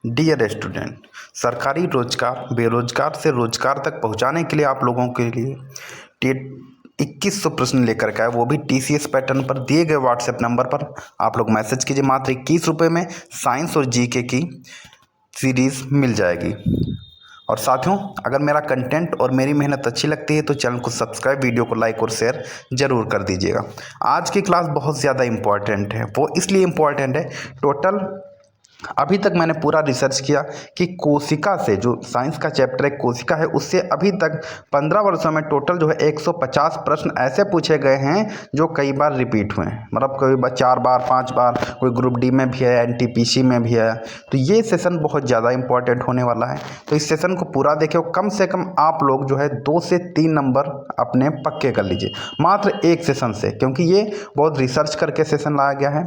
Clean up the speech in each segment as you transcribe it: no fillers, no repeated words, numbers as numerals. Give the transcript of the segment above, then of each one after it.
Dear student, सरकारी रोजगार बेरोजगार से रोजगार तक पहुंचाने के लिए आप लोगों के लिए टेट 2100 प्रश्न लेकर के आए, वो भी टीसीएस पैटर्न पर दिए गए व्हाट्सएप नंबर पर आप लोग मैसेज कीजिए। मात्र 21 रुपये में साइंस और जीके की सीरीज़ मिल जाएगी। और साथियों, अगर मेरा कंटेंट और मेरी मेहनत अच्छी लगती है तो चैनल को सब्सक्राइब, वीडियो को लाइक और शेयर ज़रूर कर दीजिएगा। आज की क्लास बहुत ज़्यादा इम्पॉर्टेंट है। वो इसलिए इम्पॉर्टेंट है, टोटल अभी तक मैंने पूरा रिसर्च किया कि कोशिका से, जो साइंस का चैप्टर है कोशिका है, उससे अभी तक 15 वर्षों में टोटल जो है 150 प्रश्न ऐसे पूछे गए हैं जो कई बार रिपीट हुए हैं। मतलब कई बार 4 बार 5 बार, कोई ग्रुप डी में भी है, एनटीपीसी में भी है। तो ये सेशन बहुत ज़्यादा इंपॉर्टेंट होने वाला है। तो इस सेशन को पूरा देखिए, कम से कम आप लोग जो है 2 से 3 नंबर अपने पक्के कर लीजिए मात्र एक सेशन से, क्योंकि ये बहुत रिसर्च करके सेशन लाया गया है।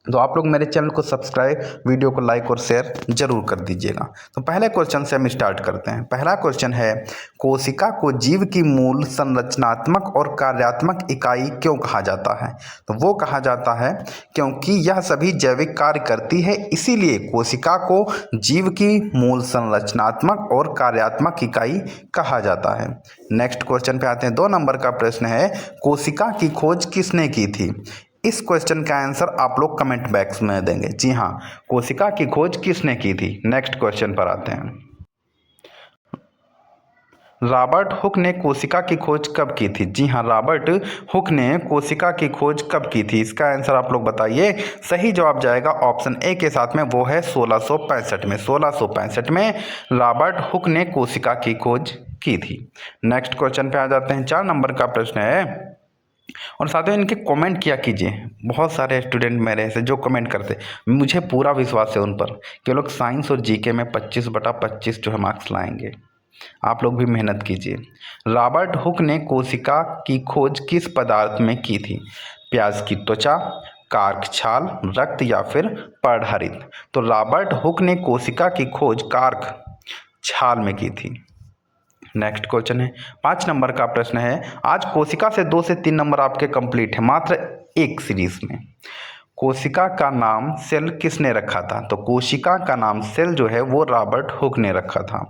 तो आप लोग मेरे चैनल को सब्सक्राइब, वीडियो को लाइक और शेयर जरूर कर दीजिएगा। तो पहले क्वेश्चन से हम स्टार्ट करते हैं। पहला क्वेश्चन है, कोशिका को जीव की मूल संरचनात्मक और कार्यात्मक इकाई क्यों कहा जाता है? तो वो कहा जाता है क्योंकि यह सभी जैविक कार्य करती है, इसीलिए कोशिका को जीव की मूल संरचनात्मक और कार्यात्मक इकाई कहा जाता है। नेक्स्ट क्वेश्चन पे आते हैं। 2 नंबर का प्रश्न है, कोशिका की खोज किसने की थी? इस क्वेश्चन का आंसर आप लोग कमेंट बॉक्स में देंगे। जी हाँ, कोशिका की खोज किसने की थी। नेक्स्ट क्वेश्चन पर आते हैं। रॉबर्ट हुक ने कोशिका की खोज कब की थी? जी हाँ, रॉबर्ट हुक ने कोशिका की खोज कब की थी? इसका आंसर आप लोग बताइए। सही जवाब जाएगा ऑप्शन ए के साथ में, वो है 1665 में। 1665 में रॉबर्ट हुक ने कोशिका की खोज की थी। नेक्स्ट क्वेश्चन पे आ जाते हैं। 4 नंबर का प्रश्न है, और साथ में इनके कमेंट किया कीजिए। बहुत सारे स्टूडेंट मेरे ऐसे जो कमेंट करते, मुझे पूरा विश्वास है उन पर कि लोग साइंस और जीके में 25/25 जो है मार्क्स लाएंगे। आप लोग भी मेहनत कीजिए। रॉबर्ट हुक ने कोशिका की खोज किस पदार्थ में की थी? प्याज की त्वचा, कार्क छाल, रक्त या फिर पर्णहरित? तो रॉबर्ट हुक ने कोशिका की खोज कार्क छाल में की थी। नेक्स्ट क्वेश्चन है, 5 नंबर का प्रश्न है, आज कोशिका से 2 से 3 नंबर आपके कंप्लीट है मात्र एक सीरीज में। कोशिका का नाम सेल किसने रखा था? तो कोशिका का नाम सेल जो है वो रॉबर्ट हुक ने रखा था।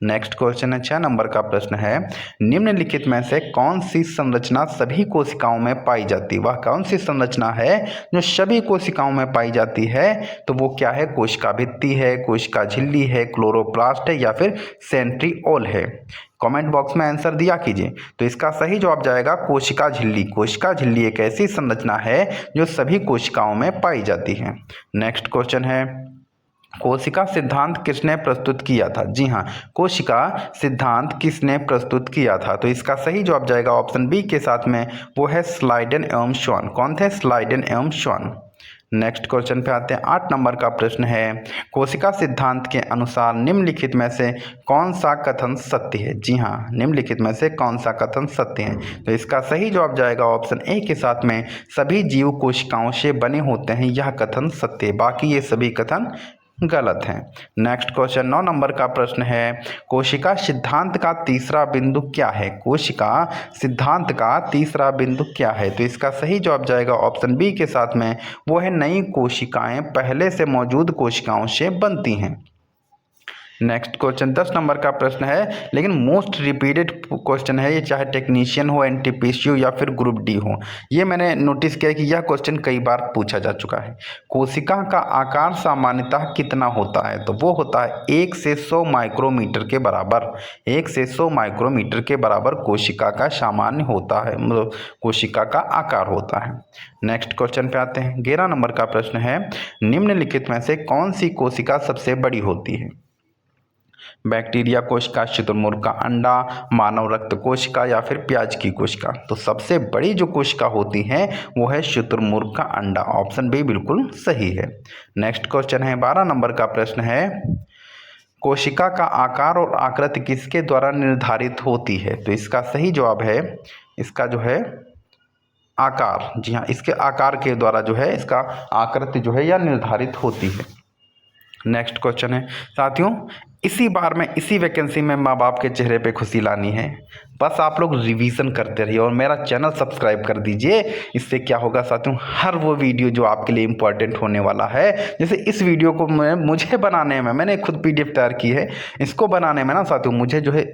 नेक्स्ट क्वेश्चन है, 6 नंबर का प्रश्न है, निम्नलिखित में से कौन सी संरचना सभी कोशिकाओं में पाई जाती है? वह कौन सी संरचना है जो सभी कोशिकाओं में पाई जाती है? तो वो क्या है? कोशिका भित्ति है, कोशिका झिल्ली है, क्लोरोप्लास्ट है या फिर सेंट्रिओल है? कमेंट बॉक्स में आंसर दिया कीजिए। तो इसका सही जवाब जाएगा कोशिका झिल्ली। कोशिका झिल्ली एक ऐसी संरचना है जो सभी कोशिकाओं में पाई जाती है। नेक्स्ट क्वेश्चन है, कोशिका सिद्धांत किसने प्रस्तुत किया था? जी हाँ, कोशिका सिद्धांत किसने प्रस्तुत किया था? तो इसका सही जवाब जाएगा ऑप्शन बी के साथ में, वो है स्लाइडेन एवं श्वान। कौन थे? स्लाइडेन एवं श्वान। नेक्स्ट क्वेश्चन पे आते हैं। 8 नंबर का प्रश्न है, कोशिका सिद्धांत के अनुसार निम्नलिखित में से कौन सा कथन सत्य है? जी हाँ, निम्नलिखित में से कौन सा कथन सत्य है? तो इसका सही जवाब जाएगा ऑप्शन ए के साथ में, सभी जीव कोशिकाओं से बने होते हैं, यह कथन सत्य है। बाकी ये सभी कथन गलत है। नेक्स्ट क्वेश्चन 9 नंबर का प्रश्न है, कोशिका सिद्धांत का तीसरा बिंदु क्या है? कोशिका सिद्धांत का तीसरा बिंदु क्या है? तो इसका सही जवाब जाएगा ऑप्शन बी के साथ में, वो है नई कोशिकाएं पहले से मौजूद कोशिकाओं से बनती हैं। नेक्स्ट क्वेश्चन 10 नंबर का प्रश्न है, लेकिन मोस्ट रिपीटेड क्वेश्चन है ये, चाहे टेक्नीशियन हो, एनटीपीसी हो या फिर ग्रुप डी हो। ये मैंने नोटिस किया कि यह क्वेश्चन कई बार पूछा जा चुका है। कोशिका का आकार सामान्यतः कितना होता है? तो वो होता है 1 से 100 माइक्रोमीटर के बराबर। 1 से 100 माइक्रोमीटर के बराबर कोशिका का सामान्य होता है, मतलब कोशिका का आकार होता है। नेक्स्ट क्वेश्चन पे आते हैं। 11 नंबर का प्रश्न है, निम्नलिखित में से कौन सी कोशिका सबसे बड़ी होती है? बैक्टीरिया कोशिका, शुतुरमुर्ग का अंडा, मानव रक्त कोशिका या फिर प्याज की कोशिका? तो सबसे बड़ी जो कोशिका होती है वो है शुतुरमुर्ग का अंडा। ऑप्शन बी बिल्कुल सही है। नेक्स्ट क्वेश्चन है, 12 नंबर का प्रश्न है, कोशिका का आकार और आकृति किसके द्वारा निर्धारित होती है? तो इसका सही जवाब है, इसका जो है आकार। जी हाँ, इसके आकार के द्वारा जो है इसका आकृति जो है यह निर्धारित होती है। नेक्स्ट क्वेश्चन है साथियों, इसी बार में इसी वैकेंसी में माँ बाप के चेहरे पे खुशी लानी है। बस आप लोग रिवीजन करते रहिए और मेरा चैनल सब्सक्राइब कर दीजिए। इससे क्या होगा साथियों, हर वो वीडियो जो आपके लिए इम्पोर्टेंट होने वाला है, जैसे इस वीडियो को मुझे बनाने में, मैंने खुद PDF तैयार की है, इसको बनाने में ना साथियों मुझे जो है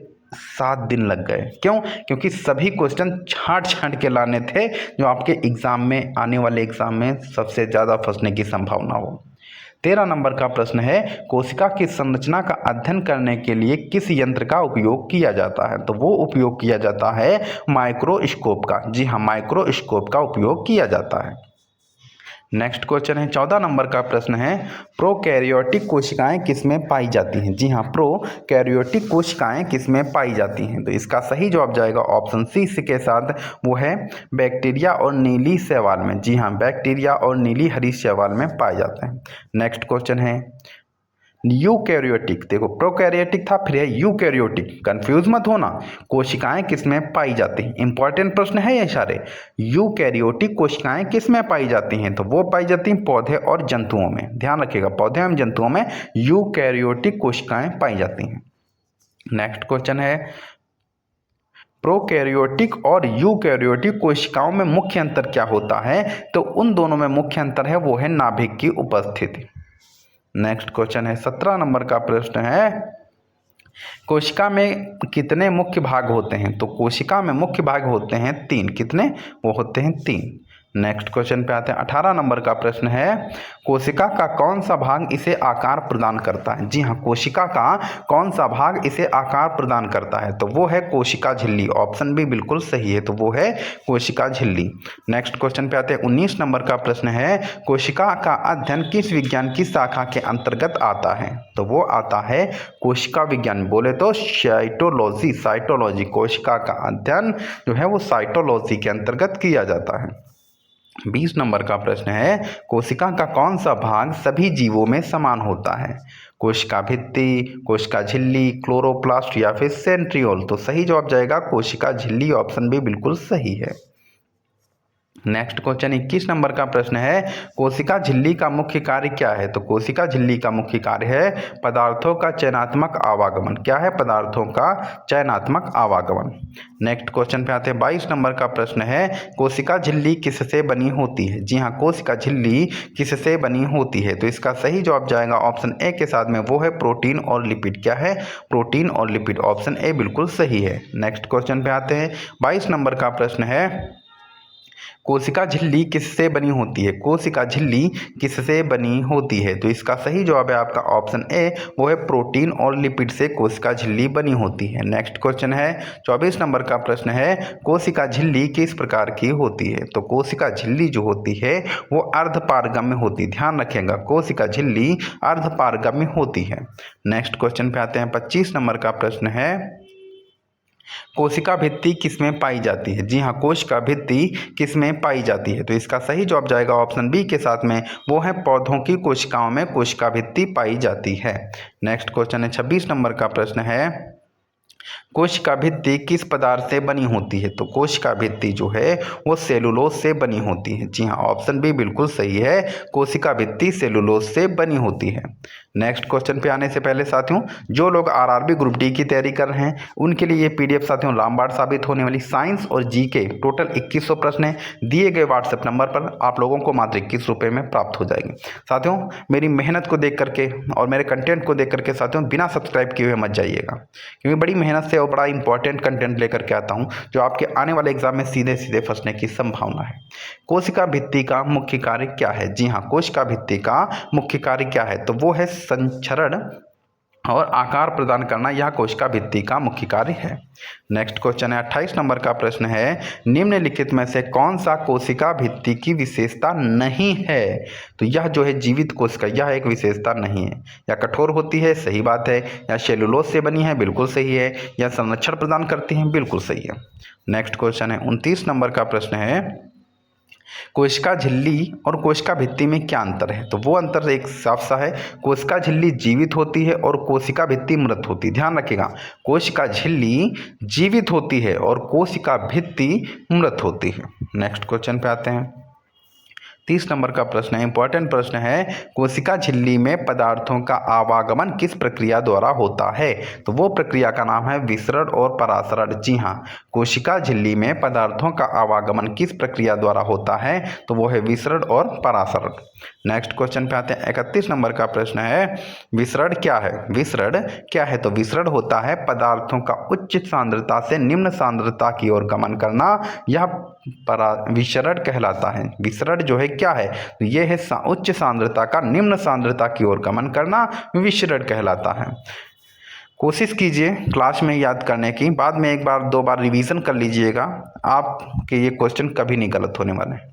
7 दिन लग गए। क्यों? क्योंकि सभी क्वेश्चन छांट के लाने थे जो आपके एग्ज़ाम में, आने वाले एग्ज़ाम में सबसे ज़्यादा फंसने की संभावना हो। 13 नंबर का प्रश्न है, कोशिका की संरचना का अध्ययन करने के लिए किस यंत्र का उपयोग किया जाता है? तो वो उपयोग किया जाता है माइक्रोस्कोप का। जी हाँ, माइक्रोस्कोप का उपयोग किया जाता है। नेक्स्ट क्वेश्चन है 14 नंबर का प्रश्न है, प्रोकैरियोटिक कोशिकाएं किसमें पाई जाती हैं? जी हाँ, प्रोकैरियोटिक कोशिकाएं किसमें पाई जाती हैं? तो इसका सही जवाब जाएगा ऑप्शन सी के साथ, वो है बैक्टीरिया और नीली शैवाल में। जी हाँ, बैक्टीरिया और नीली हरी शैवाल में पाए जाते हैं। नेक्स्ट क्वेश्चन है यूकैरियोटिक, देखो प्रोकैरियोटिक था, फिर है यूकैरियोटिक, कंफ्यूज मत होना। कोशिकाएं किसमें पाई जाती हैं? इंपॉर्टेंट प्रश्न है ये सारे। यूकैरियोटिक कोशिकाएं किसमें पाई जाती हैं? तो वो पाई जाती हैं पौधे और जंतुओं में। ध्यान रखिएगा, पौधे एवं जंतुओं में यूकैरियोटिक कोशिकाएं पाई जाती हैं। नेक्स्ट क्वेश्चन है, प्रोकैरियोटिक और यूकैरियोटिक कोशिकाओं में मुख्य अंतर क्या होता है? तो उन दोनों में मुख्य अंतर है वो है नाभिक की उपस्थिति। नेक्स्ट क्वेश्चन है 17 नंबर का प्रश्न है, कोशिका में कितने मुख्य भाग होते हैं? तो कोशिका में मुख्य भाग होते हैं 3। कितने? वो होते हैं 3। नेक्स्ट क्वेश्चन पे आते हैं 18 नंबर का प्रश्न है, कोशिका का कौन सा भाग इसे आकार प्रदान करता है? जी हाँ, कोशिका का कौन सा भाग इसे आकार प्रदान करता है? तो वो है कोशिका झिल्ली। ऑप्शन बी बिल्कुल सही है, तो वो है कोशिका झिल्ली। नेक्स्ट क्वेश्चन पे आते हैं 19 नंबर का प्रश्न है, कोशिका का अध्ययन किस विज्ञान की शाखा के अंतर्गत आता है? तो वो आता है कोशिका विज्ञान, बोले तो साइटोलॉजी। कोशिका का अध्ययन जो है वो साइटोलॉजी के अंतर्गत किया जाता है। 20 नंबर का प्रश्न है, कोशिका का कौन सा भाग सभी जीवों में समान होता है? कोशिका भित्ति, कोशिका झिल्ली, क्लोरोप्लास्ट या फिर सेंट्रियोल? तो सही जवाब जाएगा कोशिका झिल्ली। ऑप्शन बी बिल्कुल सही है। नेक्स्ट क्वेश्चन 21 नंबर का प्रश्न है, कोशिका झिल्ली का मुख्य कार्य क्या है? तो कोशिका झिल्ली का मुख्य कार्य है पदार्थों का चयनात्मक आवागमन। क्या है? पदार्थों का चयनात्मक आवागमन। नेक्स्ट क्वेश्चन पे आते हैं 22 नंबर का प्रश्न है, कोशिका झिल्ली किससे बनी होती है? जी हाँ, कोशिका झिल्ली किससे बनी होती है? तो इसका सही जवाब जाएगा ऑप्शन ए के साथ में, वो है प्रोटीन और लिपिड। क्या है? प्रोटीन और लिपिड। ऑप्शन ए बिल्कुल सही है। नेक्स्ट क्वेश्चन पे आते हैं 22 नंबर का प्रश्न है, कोशिका झिल्ली किससे बनी होती है? कोशिका झिल्ली किससे बनी होती है? तो इसका सही जवाब है आपका ऑप्शन ए, वो है प्रोटीन और लिपिड से कोशिका झिल्ली बनी होती है। नेक्स्ट क्वेश्चन है 24 नंबर का प्रश्न है, कोशिका झिल्ली किस प्रकार की होती है? तो कोशिका झिल्ली जो होती है वो अर्धपारगम्य होती है। ध्यान रखिएगा, कोशिका झिल्ली अर्धपारगम्य होती है। नेक्स्ट क्वेश्चन पे आते हैं 25 नंबर का प्रश्न है, कोशिका भित्ति किसमें पाई जाती है? जी हाँ, कोशिका भित्ति किसमें पाई जाती है? तो इसका सही जवाब जाएगा ऑप्शन बी के साथ में, वो है पौधों की कोशिकाओं में कोशिका भित्ति पाई जाती है। नेक्स्ट क्वेश्चन है 26 नंबर का प्रश्न है, कोशिका भित्ति किस पदार्थ से बनी होती है? तो कोशिका भित्ति जो है वो सेलुलोज से बनी होती है। जी हाँ, ऑप्शन बी बिल्कुल सही है, कोशिका भित्ति सेलुलोज से बनी होती है। नेक्स्ट क्वेश्चन पे आने से पहले साथियों, जो लोग आरआरबी ग्रुप डी की तैयारी कर रहे हैं उनके लिए ये PDF साथियों रामबाण साबित होने वाली। साइंस और जीके टोटल 2100 प्रश्न है, दिए गए व्हाट्सएप नंबर पर आप लोगों को मात्र 21 रुपये में प्राप्त हो जाएंगे। साथियों, मेरी मेहनत को देख करके और मेरे कंटेंट को देख करके साथियों बिना सब्सक्राइब किए हुए मत जाइएगा, क्योंकि बड़ी मेहनत से और बड़ा इंपॉर्टेंट कंटेंट लेकर के आता हूं जो आपके आने वाले एग्जाम में सीधे सीधे फंसने की संभावना है। कोशिका भित्ति का मुख्य कार्य क्या है? जी हाँ, कोशिका भित्ति का मुख्य कार्य क्या है? तो वो है संचरण और आकार प्रदान करना, यह कोशिका भित्ति का मुख्य कार्य है। नेक्स्ट क्वेश्चन है 28 नंबर का प्रश्न है, निम्नलिखित में से कौन सा कोशिका भित्ति की विशेषता नहीं है? तो यह जो है जीवित कोशिका, यह एक विशेषता नहीं है। या कठोर होती है, सही बात है। या सेलुलोज से बनी है, बिल्कुल सही है। या संरक्षण प्रदान करती है, बिल्कुल सही है। नेक्स्ट क्वेश्चन है 29 नंबर का प्रश्न है, कोशिका झिल्ली और कोशिका भित्ति में क्या अंतर है? तो वो अंतर एक साफ सा है, कोशिका झिल्ली जीवित होती है और कोशिका भित्ति मृत होती है। ध्यान रखिएगा, कोशिका झिल्ली जीवित होती है और कोशिका भित्ति मृत होती है। नेक्स्ट क्वेश्चन पे आते हैं 30 नंबर का प्रश्न है, इंपॉर्टेंट प्रश्न है, कोशिका झिल्ली में पदार्थों का आवागमन किस प्रक्रिया द्वारा होता है? तो वो प्रक्रिया का नाम है विसरण और परासरण। जी हाँ, कोशिका झिल्ली में पदार्थों का आवागमन किस प्रक्रिया द्वारा होता है? तो वो है विसरण और परासरण। नेक्स्ट क्वेश्चन पे आते हैं। 31 नंबर का प्रश्न है, विसरण क्या है? विसरण क्या है? तो विसरण होता है पदार्थों का उच्च सांद्रता से निम्न सांद्रता की ओर गमन करना, यह विसरण कहलाता है। विसरण जो है क्या है? तो ये है उच्च सांद्रता का निम्न सांद्रता की ओर गमन करना, विसरण कहलाता है। कोशिश कीजिए क्लास में याद करने की, बाद में एक बार दो बार रिवीजन कर लीजिएगा, आपके ये क्वेश्चन कभी नहीं गलत होने वाले।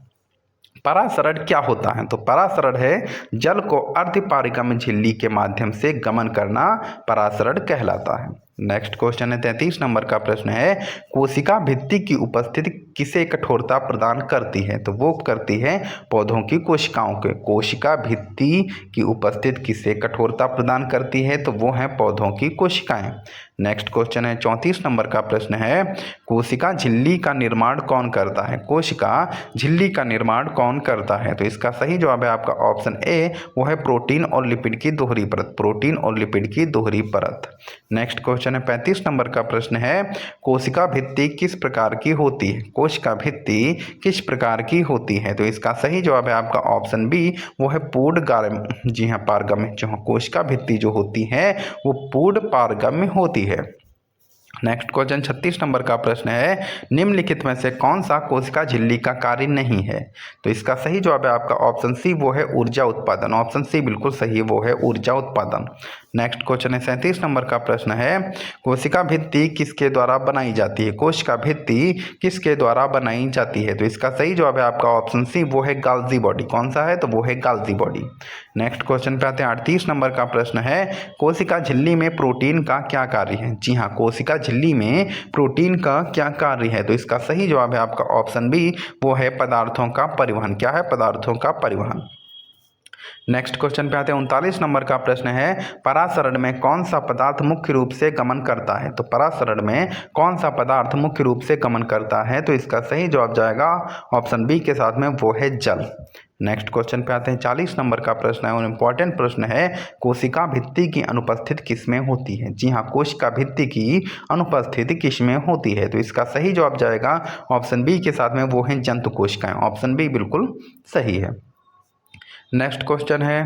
परासरण क्या होता है? तो परासरण है जल को अर्धपारगम्य झिल्ली के माध्यम से गमन करना, परासरण कहलाता है। नेक्स्ट क्वेश्चन है 33 नंबर का प्रश्न है, कोशिका भित्ति की उपस्थिति किसे कठोरता प्रदान करती है? तो वो करती है पौधों की कोशिकाओं के। कोशिका भित्ति की उपस्थिति किसे कठोरता प्रदान करती है? तो वो है पौधों की कोशिकाएं। नेक्स्ट क्वेश्चन है 34 नंबर का प्रश्न है, कोशिका झिल्ली का निर्माण कौन करता है? कोशिका झिल्ली का निर्माण कौन करता है? तो इसका सही जवाब है आपका ऑप्शन ए, वो है प्रोटीन और लिपिड की दोहरी परत। प्रोटीन और लिपिड की दोहरी परत। नेक्स्ट क्वेश्चन है 35 नंबर का प्रश्न है, कोशिका भित्ति किस प्रकार की होती है? कोशिका भित्ति किस प्रकार की होती है? तो इसका सही जवाब है आपका ऑप्शन बी, वो है पूर्ण जी हाँ पारगम्य। जो कोशिका भित्ति जो होती है वो पूर्ण पारगम्य होती है। नेक्स्ट क्वेश्चन 36 नंबर का प्रश्न है, निम्नलिखित में से कौन सा कोशिका झिल्ली का कार्य नहीं है? तो इसका सही जवाब है आपका ऑप्शन सी, वो है ऊर्जा उत्पादन। ऑप्शन सी बिल्कुल सही है, वो है ऊर्जा उत्पादन। नेक्स्ट क्वेश्चन है 37 नंबर का प्रश्न है, कोशिका भित्ति किसके द्वारा बनाई जाती है? कोशिका भित्ति किसके द्वारा बनाई जाती है? तो इसका सही जवाब है आपका ऑप्शन सी, वो है गाल्जी बॉडी। कौन सा है? तो वो है गाल्जी बॉडी। नेक्स्ट क्वेश्चन पे आते हैं 38 नंबर का प्रश्न है, कोशिका झिल्ली में प्रोटीन का क्या कार्य है? जी हाँ, कोशिका झिल्ली में प्रोटीन का क्या कार्य है? तो इसका सही जवाब है आपका ऑप्शन बी, वो है पदार्थों का परिवहन। क्या है? पदार्थों का परिवहन। नेक्स्ट क्वेश्चन पे आते हैं 39 नंबर का प्रश्न है, परासरण में कौन सा पदार्थ मुख्य रूप से गमन करता है? तो परासरण में कौन सा पदार्थ मुख्य रूप से गमन करता है? तो इसका सही जवाब जाएगा ऑप्शन बी के साथ में, वो है जल। नेक्स्ट क्वेश्चन पे आते हैं 40 नंबर का प्रश्न है और इम्पॉर्टेंट प्रश्न है, कोशिका भित्ति की अनुपस्थिति किसमें होती है? जी हाँ, कोशिका भित्ति की अनुपस्थिति किसमें होती है? तो इसका सही जवाब जाएगा ऑप्शन बी के साथ में, वो है जंतु कोशिकाएं। ऑप्शन बी बिल्कुल सही है। नेक्स्ट क्वेश्चन है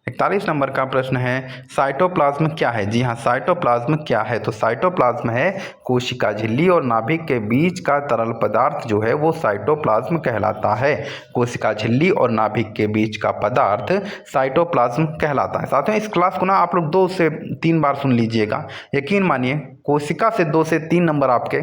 41 नंबर का प्रश्न है, साइटोप्लाज्म क्या है? जी हाँ, साइटोप्लाज्म क्या है? तो साइटोप्लाज्म है कोशिका झिल्ली और नाभिक के बीच का तरल पदार्थ जो है वो साइटोप्लाज्म कहलाता है। कोशिका झिल्ली और नाभिक के बीच का पदार्थ साइटोप्लाज्म कहलाता है। साथियों, इस क्लास को ना आप लोग 2 से 3 बार सुन लीजिएगा, यकीन मानिए कोशिका से 2 से 3 नंबर आपके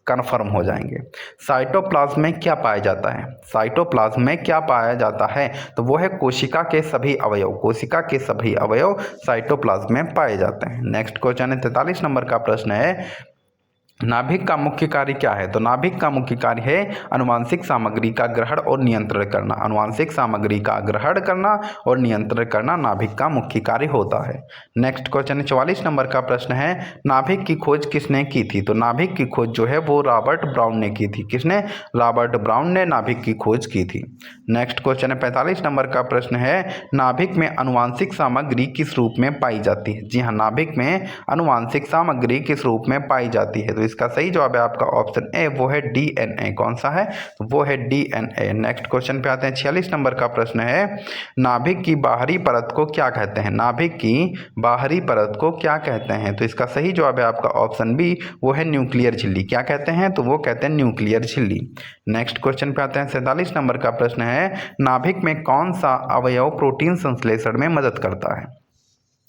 कन्फर्म हो जाएंगे। साइटोप्लाज्म में क्या पाया जाता है? साइटोप्लाज्म में क्या पाया जाता है? तो वो है कोशिका के सभी अवयव। कोशिका के सभी अवयव साइटोप्लाज्म में पाए जाते हैं। नेक्स्ट क्वेश्चन है 43 नंबर का प्रश्न है, नाभिक का मुख्य कार्य क्या है? तो नाभिक का मुख्य कार्य है अनुवांशिक सामग्री का ग्रहण और नियंत्रण करना। अनुवांशिक सामग्री का ग्रहण करना और नियंत्रण करना नाभिक का मुख्य कार्य होता है। नेक्स्ट क्वेश्चन 44 नंबर का प्रश्न है, नाभिक की खोज किसने की थी? तो नाभिक की खोज जो है वो रॉबर्ट ब्राउन ने की थी। किसने? रॉबर्ट ब्राउन ने नाभिक की खोज की थी। नेक्स्ट क्वेश्चन है 45 नंबर का प्रश्न है, नाभिक में अनुवांशिक सामग्री किस रूप में पाई जाती है? जी हाँ, नाभिक में अनुवांशिक सामग्री किस रूप में पाई जाती है? तो इसका सही जवाब है आपका ऑप्शन ए, वो है डीएनए। कौन सा है? तो वो है डीएनए। नेक्स्ट क्वेश्चन पे आते हैं 46 नंबर का प्रश्न है, नाभिक की बाहरी परत को क्या कहते हैं? नाभिक की बाहरी परत को क्या कहते हैं? तो इसका सही जवाब है आपका ऑप्शन बी, वो है न्यूक्लियर झिल्ली। क्या कहते हैं? तो वो कहते हैं न्यूक्लियर झिल्ली। नेक्स्ट क्वेश्चन पे आते हैं 47 नंबर का प्रश्न है, नाभिक में कौन सा अवयव प्रोटीन संश्लेषण में मदद करता है?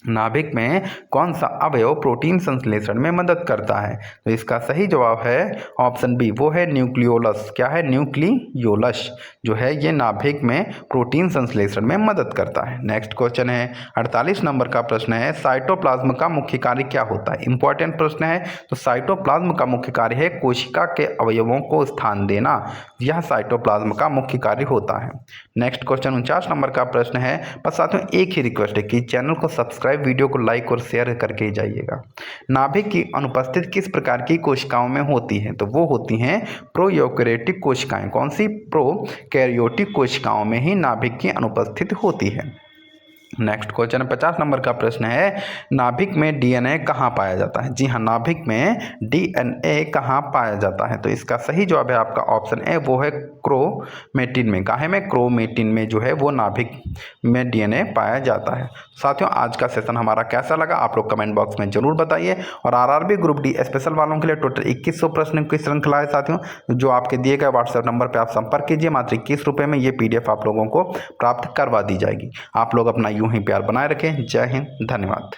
नाभिक में कौन सा अवयव प्रोटीन संश्लेषण में मदद करता है? तो इसका सही जवाब है ऑप्शन बी, वो है न्यूक्लियोलस। क्या है? न्यूक्लियोलस जो है ये नाभिक में प्रोटीन संश्लेषण में मदद करता है। नेक्स्ट क्वेश्चन है 48 नंबर का प्रश्न है, साइटोप्लाज्म का मुख्य कार्य क्या होता है? इंपॉर्टेंट प्रश्न है। तो साइटोप्लाज्म का मुख्य कार्य है कोशिका के अवयवों को स्थान देना, यह साइटोप्लाज्म का मुख्य कार्य होता है। नेक्स्ट क्वेश्चन 49 नंबर का प्रश्न है, बस साथियों एक ही रिक्वेस्ट है कि चैनल को सब्सक्राइब भाई वीडियो को लाइक और शेयर करके ही जाइएगा। नाभिक की अनुपस्थिति किस प्रकार की कोशिकाओं में होती है? तो वो होती हैं प्रोयूकेरियोटिक कोशिकाएं। कौन सी? प्रोकैरियोटिक कोशिकाओं में ही नाभिक की अनुपस्थिति होती है। नेक्स्ट क्वेश्चन 50 नंबर का प्रश्न है, नाभिक में डीएनए कहाँ पाया जाता है? जी हाँ, नाभिक में डीएनए कहाँ पाया जाता है? तो इसका सही जवाब है आपका ऑप्शन ए, वो है क्रोमेटिन में। काहे में? क्रोमेटिन में जो है वो नाभिक में डीएनए पाया जाता है। साथियों, आज का सेशन हमारा कैसा लगा आप लोग कमेंट बॉक्स में जरूर बताइए। और आरआरबी ग्रुप डी स्पेशल वालों के लिए टोटल 2100 प्रश्न की श्रृंखला है साथियों, जो आपके दिए गए व्हाट्सएप नंबर पर आप संपर्क कीजिए। मात्र 21 रुपये में ये PDF आप लोगों को प्राप्त करवा दी जाएगी। आप लोग अपना यूं ही प्यार बनाए रखें। जय हिंद, धन्यवाद।